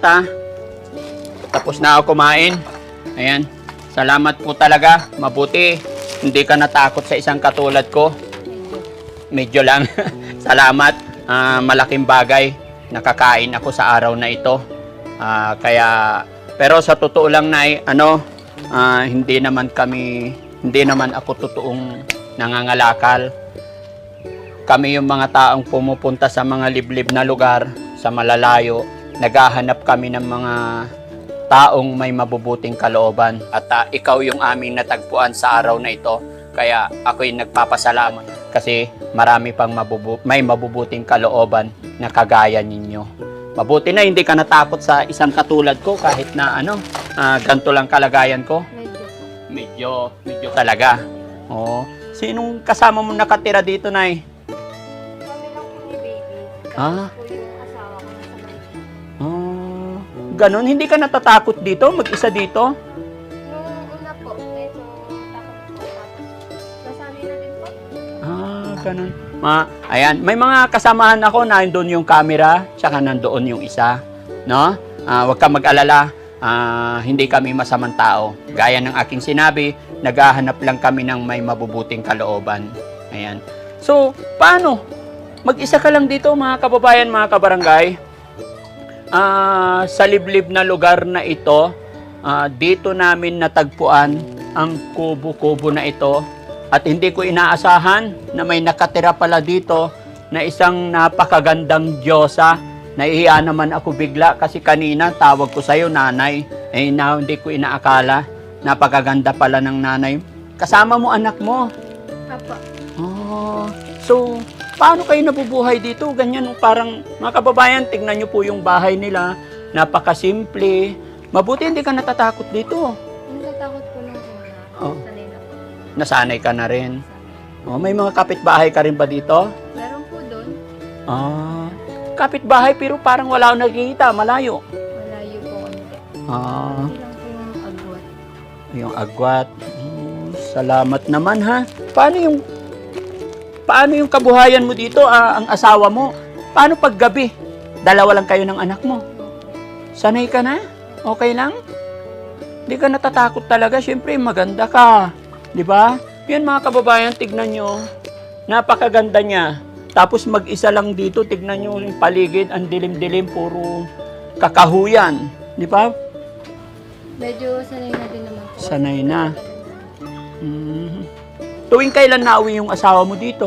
ha. Tapos na ako kumain. Ayan. Salamat po talaga. Mabuti. Hindi ka natakot sa isang katulad ko. Medyo lang. Salamat. Malaking bagay. Nakakain ako sa araw na ito. Pero sa totoo lang, Nay, hindi naman ako totoong nangangalakal. Kami yung mga taong pumupunta sa mga liblib na lugar, sa malalayo, naghahanap kami ng mga taong may mabubuting kalooban. At ikaw yung aming natagpuan sa araw na ito. Kaya ako'y nagpapasalamat kasi marami pang may mabubuting kalooban na kagaya ninyo. Mabuti na hindi ka natakot sa isang katulad ko kahit na ganito lang kalagayan ko. Medyo talaga. Oo. Sinong kasama mo nakatira dito, Nay? Kami lang po ni baby. Ah. Tapos po yung asawa ko nasa Maynila. Oh, ganon. Hindi ka natatakot dito? Mag-isa dito? Nung una po, medyo takot po. Tapos, nasanay na din po. Ganon. Ayan, may mga kasamahan ako, nandoon yung camera, tsaka nandoon yung isa. No? Huwag ka mag-alala. Hindi kami masamang tao. Gaya ng aking sinabi, naghahanap lang kami ng may mabubuting kalooban. Ayan. So, paano? Mag-isa ka lang dito, mga kababayan, mga kabarangay. Sa liblib na lugar na ito, dito namin natagpuan ang kubo-kubo na ito. At hindi ko inaasahan na may nakatira pala dito na isang napakagandang Diyosa. Nahihiya naman ako bigla kasi kanina tawag ko sa'yo, nanay. Hindi ko inaakala. Napakaganda pala ng nanay. Kasama mo anak mo. Apo. Oh, so, paano kayo nabubuhay dito? Ganyan, parang mga kababayan, tignan nyo po yung bahay nila. Napakasimple. Mabuti hindi ka natatakot dito. Yung natakot po nung una, Oh. sanay na po. Nasanay ka na rin. Oh, may mga kapitbahay ka rin ba dito? Meron po doon, Kapitbahay pero parang wala akong nakikita, malayo. malayo po konti. Hindi lang po yung agwat. Yung agwat. Salamat naman ha. Paano yung kabuhayan mo dito, ang asawa mo? Paano pag gabi? Dalawa lang kayo ng anak mo. Sanay ka na? Okay lang? Hindi ka natatakot talaga. Siyempre, maganda ka. Di ba? Yan mga kababayan, tignan nyo. Napakaganda niya. Tapos mag-isa lang dito, tignan nyo yung paligid, ang dilim-dilim, puro kakahuyan. Di ba? Medyo sanay na din naman po. Sanay na. Tuwing kailan nauwi yung asawa mo dito?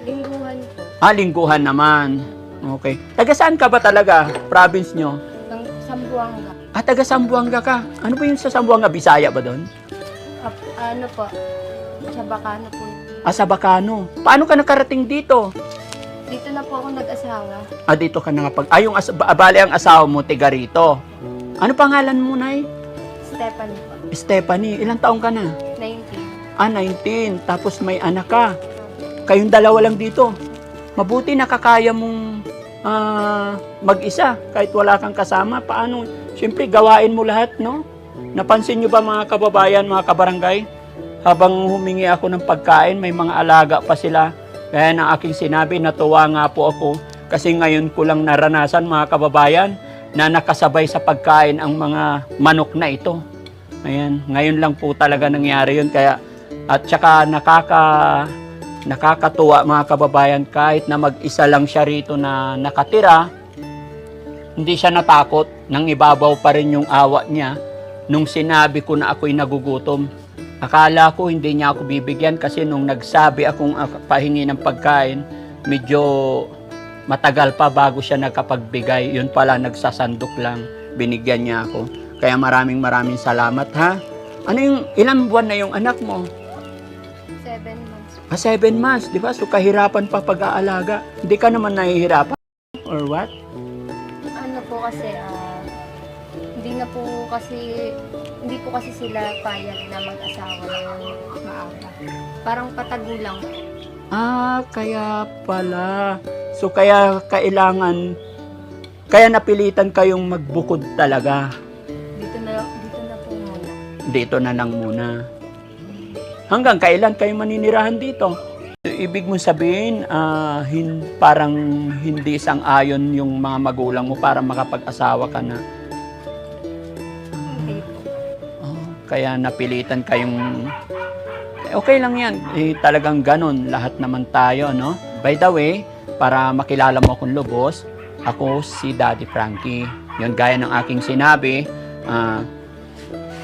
Lingguhan po. Lingguhan naman. Okay. Taga saan ka ba talaga? Province nyo? Hanggang Sambuanga. Taga Sambuanga ka. Ano ba yung sa Sambuanga? Bisaya ba doon? Ano po? Sa Bacano po. Sa Bacano. Paano ka nakarating dito? Dito na po ako nag-asawa. Dito ka na bali ang asawa mo, tiga rito. Ano pangalan mo, Nay? Stephanie po. Stephanie. Ilang taong ka na? 19. 19. Tapos may anak ka. Kayong dalawa lang dito. Mabuti nakakaya mong mag-isa kahit wala kang kasama. Paano? Siyempre, gawain mo lahat, no? Napansin nyo ba mga kababayan, mga kabarangay? Habang humingi ako ng pagkain, may mga alaga pa sila. Kaya na aking sinabi, natuwa nga po ako. Kasi ngayon ko lang naranasan, mga kababayan, na nakasabay sa pagkain ang mga manok na ito. Ayan, ngayon lang po talaga nangyari yun. Kaya, at saka nakakatuwa mga kababayan, kahit na mag-isa lang siya rito na nakatira, hindi siya natakot. Nang ibabaw pa rin yung awa niya nung sinabi ko na ako'y nagugutom. Akala ko hindi niya ako bibigyan kasi nung nagsabi akong pahingi ng pagkain, medyo matagal pa bago siya nagkapagbigay. Yun pala, nagsasandok lang. Binigyan niya ako. Kaya maraming salamat ha. Ilang buwan na yung anak mo? 7 months. 7 months, di ba? So kahirapan pa pag-aalaga. Hindi ka naman nahihirapan? Or what? Ano po kasi, hindi po kasi sila payag na mag-asawa ng maaga. Parang patagulang. Kaya pala. So kaya kaya napilitan kayong magbukod talaga. Dito na po muna. Dito na lang muna. Hanggang kailan kayo maninirahan dito? Ibig mo sabihin, parang hindi sang-ayon yung mga magulang mo para makapag-asawa ka na. kaya napilitan kayong okay lang yan. Talagang ganun. Lahat naman tayo, no? By the way, para makilala mo akong lubos, ako si Daddy Frankie. Yun, gaya ng aking sinabi,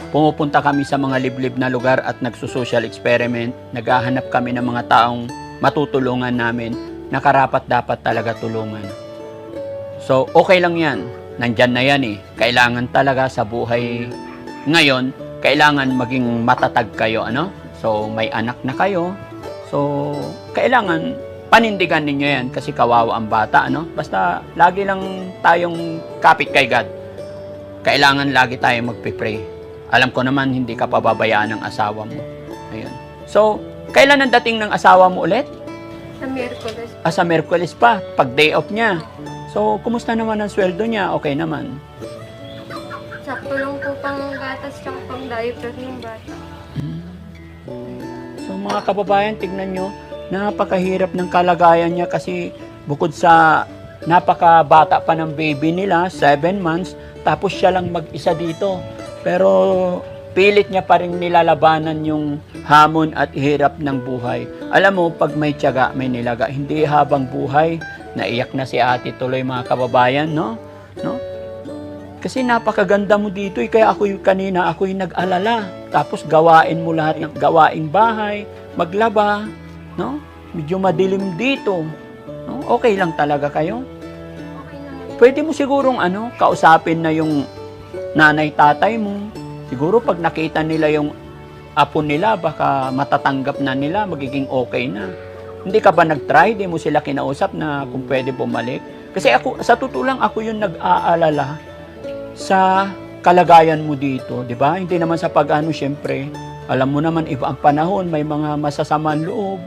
pumupunta kami sa mga liblib na lugar at nagsusocial experiment. Naghahanap kami ng mga taong matutulungan namin na karapat dapat talaga tulungan. So, okay lang yan. Nandyan na yan eh. Kailangan talaga sa buhay ngayon, kailangan maging matatag kayo, ano? So, may anak na kayo. So, kailangan panindigan ninyo yan kasi kawawa ang bata, ano? Basta, lagi lang tayong kapit kay God. Kailangan lagi tayong magpipray. Alam ko naman, hindi ka pababayaan ng asawa mo. Ayun. So, kailan ang dating ng asawa mo ulit? Sa Miyerkules. Sa Miyerkules pa, pag day off niya. So, kumusta naman ang sweldo niya? Okay naman. Sakto lang po pang gatas tsaka pang diaper ng bata. So, mga kababayan, tignan nyo, napakahirap ng kalagayan niya kasi bukod sa napakabata pa ng baby nila, 7 months, tapos siya lang mag-isa dito. Pero pilit niya pa rin nilalabanan yung hamon at hirap ng buhay. Alam mo, pag may tiyaga, may nilaga. Hindi habang buhay, naiyak na si ate tuloy mga kababayan, no? Kasi napakaganda mo dito, kaya kanina ako'y nag-alala. Tapos gawain mo lahat ng gawaing bahay, maglaba, no? Medyo madilim dito. No? Okay lang talaga kayo? Okay naman. Pwede mo sigurong kausapin na yung nanay tatay mo. Siguro pag nakita nila yung apo nila, baka matatanggap na nila, magiging okay na. Hindi ka ba nag-try? Di mo sila kinausap na kung pwede bumalik? Kasi ako, sa totoo lang, ako yung nag-aalala sa kalagayan mo dito, di ba? Hindi naman sa pag-ano, syempre, alam mo naman, iba ang panahon, may mga masasamang loob,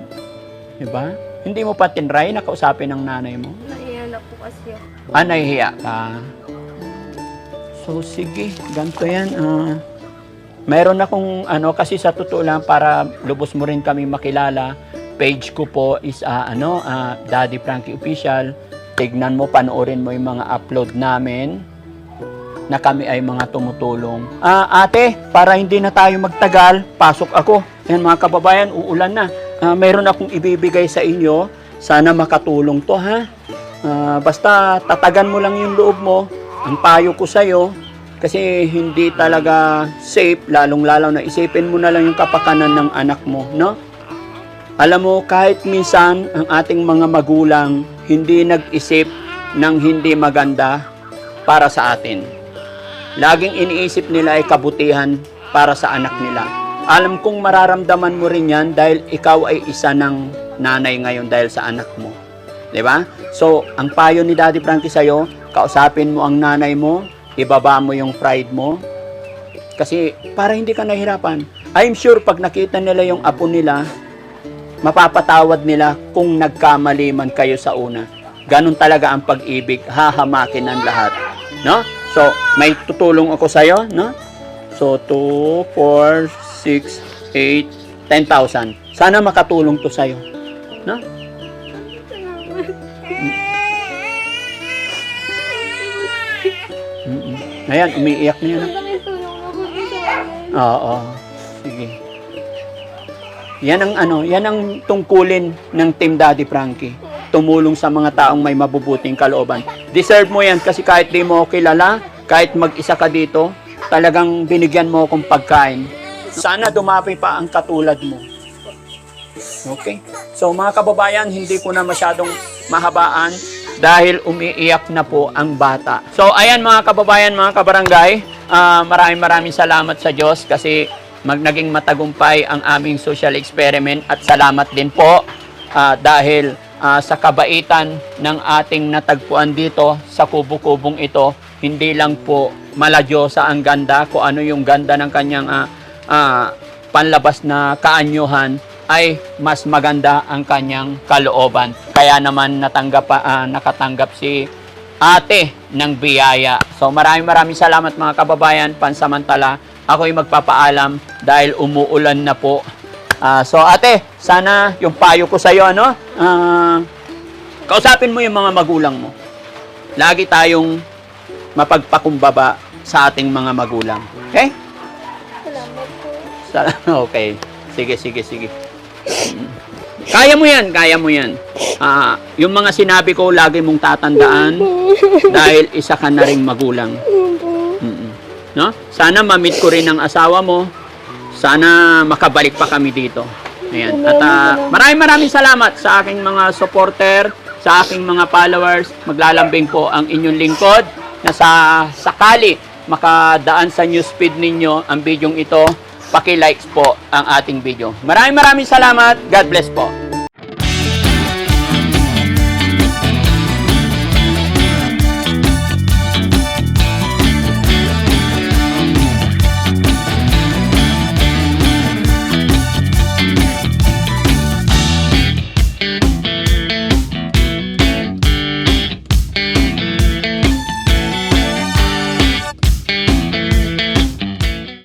di ba? Hindi mo pa tinry na kausapin ng nanay mo? Nahiya na po kasi ako. Nahihiya ka. So, sige, ganito yan. Mayroon akong, kasi sa totoo lang, para lubos mo rin kami makilala, page ko po is, Daddy Frankie Official. Tignan mo, panoorin mo yung mga upload namin na kami ay mga tumutulong. Ate, para hindi na tayo magtagal, pasok ako. Yan mga kababayan, uulan na. Mayroon akong ibibigay sa inyo. Sana makatulong to, ha? Basta tatagan mo lang yung loob mo. Ang payo ko sa'yo, kasi hindi talaga safe, lalong-lalo na isipin mo na lang yung kapakanan ng anak mo, no? Alam mo, kahit minsan ang ating mga magulang hindi nag-isip ng hindi maganda para sa atin. Laging iniisip nila ay kabutihan para sa anak nila. Alam kong mararamdaman mo rin yan dahil ikaw ay isa ng nanay ngayon dahil sa anak mo. Diba? So, ang payo ni Daddy Frankie sa'yo, kausapin mo ang nanay mo, ibaba mo yung pride mo, kasi para hindi ka nahirapan. I'm sure pag nakita nila yung apo nila, mapapatawad nila kung nagkamali man kayo sa una. Ganun talaga ang pag-ibig, hahamakin ang lahat. No? So, may tutulong ako sa'yo, no? So, 2, 4, 6, 8, 10,000. Sana makatulong to sa'yo. No? Ayan, umiiyak na yan. Malaking tulong na po ito sa akin. Oo. Sige. Yan ang tungkulin ng Team Daddy Frankie. Tumulong sa mga taong may mabubuting kalooban. Deserve mo yan kasi kahit di mo kilala, kahit mag-isa ka dito, talagang binigyan mo akong pagkain. Sana dumapi pa ang katulad mo. Okay? So mga kababayan, hindi ko na masyadong mahabaan dahil umiiyak na po ang bata. So ayan mga kababayan, mga kabarangay, maraming salamat sa Diyos kasi naging matagumpay ang aming social experiment at salamat din po dahil sa kabaitan ng ating natagpuan dito sa kubo-kubong ito, hindi lang po maladyosa ang ganda, kung ano yung ganda ng kanyang panlabas na kaanyuhan, ay mas maganda ang kanyang kalooban. Kaya naman nakatanggap si ate ng biyaya. So maraming salamat mga kababayan, pansamantala ako'y magpapaalam dahil umuulan na po. So ate, sana yung payo ko sa iyo, kausapin mo yung mga magulang mo. Lagi tayong mapagpakumbaba sa ating mga magulang. Okay? Salamat. Okay. Sige, sige, sige. Kaya mo yan, kaya mo yan. Yung mga sinabi ko, lagi mong tatandaan dahil isa ka na ring magulang. No? Sana ma-meet ko rin ang asawa mo. Sana makabalik pa kami dito. Ayan. At maraming salamat sa aking mga supporter, sa aking mga followers. Maglalambing po ang inyong lingkod na sa sakali makadaan sa newsfeed ninyo ang bidyong ito, paki-likes po ang ating video. Maraming salamat. God bless po.